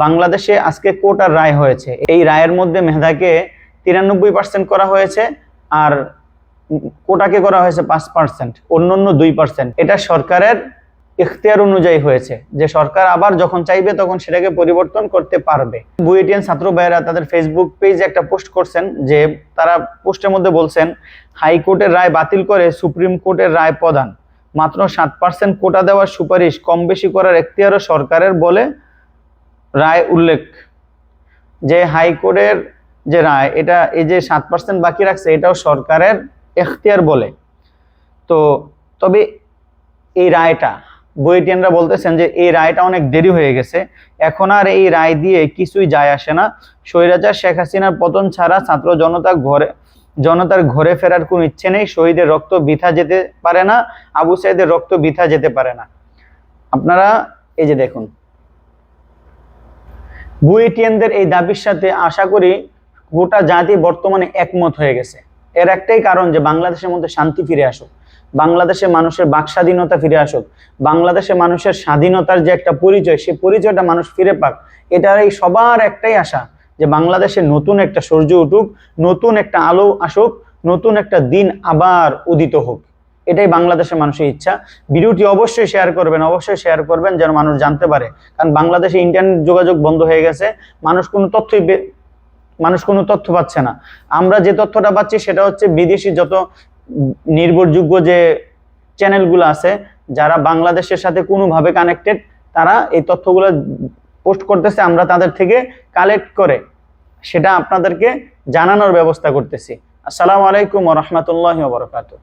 বাংলাদেশে আজকে কোটার রায় হয়েছে, এই রায়ের মধ্যে মেধাকে 93% করা হয়েছে, আর কোটাকে করা হয়েছে 5%, অন্যান্য 2%। এটা সরকারের ইখতিয়ার অনুযায়ী হয়েছে, যে সরকার আবার যখন চাইবে তখন সেটাকে পরিবর্তন করতে পারবে। বুয়েটিয়ান ছাত্র ভাইয়েরা তাদের ফেসবুক পেজে একটা পোস্ট করছেন, যে তারা পোস্টের মধ্যে বলছেন, হাইকোর্টের রায় বাতিল করে সুপ্রিম কোর্টের রায় প্রদান, মাত্র 7% কোটা দেওয়ার সুপারিশ কম বেশি করার এখতিয়ারও সরকারের বলে রায় উল্লেখ। যে হাইকোর্টের যে রায়, এটা এই যে 7% বাকি রাখছে, এটাও সরকারের এখতিয়ার বলে। তো তবে এই রায়টা, বুয়েটিয়ানরা বলতেছেন যে এই রায়টা অনেক দেরি হয়ে গেছে, এখন আর এই রায় দিয়ে কিছুই যায় আসে না। স্বৈরাচার শেখ হাসিনার পতন ছাড়া ছাত্র জনতার ঘরে ফেরার কোনো ইচ্ছে নেই। শহীদের রক্ত বৃথা যেতে পারে না, আবু সাইদের রক্ত বৃথা যেতে পারে না। আপনারা এই যে দেখুন, বুয়েটিয়ানদের এই দাবির সাথে আশা করি গোটা জাতি বর্তমানে একমত হয়ে গেছে। এর একটাই কারণ, যে বাংলাদেশের মধ্যে শান্তি ফিরে আসুক, বাংলাদেশে মানুষের বাক স্বাধীনতা ফিরে আসুক, বাংলাদেশে মানুষের স্বাধীনতার যে একটা পরিচয়, সেই পরিচয়টা মানুষ ফিরে পাক। এটার এই সবার একটাই আশা, যে বাংলাদেশে নতুন একটা সূর্য উঠুক, নতুন একটা আলো আসুক, নতুন একটা দিন আবার উদিত হোক। এটাই বাংলাদেশের মানুষের ইচ্ছা। ভিডিওটি অবশ্যই শেয়ার করবেন, যেন মানুষ জানতে পারে। কারণ বাংলাদেশে ইন্টারনেট যোগাযোগ বন্ধ হয়ে গেছে, মানুষ কোনো তথ্য পাচ্ছে না। আমরা যে তথ্যটা পাচ্ছি সেটা হচ্ছে বিদেশি যত নির্ভরযোগ্য যে চ্যানেলগুলো আছে, যারা বাংলাদেশের সাথে কোনোভাবে কানেক্টেড, তারা এই তথ্যগুলো পোস্ট করতেছে, আমরা তাদের থেকে কালেক্ট করে সেটা আপনাদেরকে জানানোর ব্যবস্থা করতেছি। আসসালামু আলাইকুম ওয়া রাহমাতুল্লাহি ওয়া বারাকাতুহু।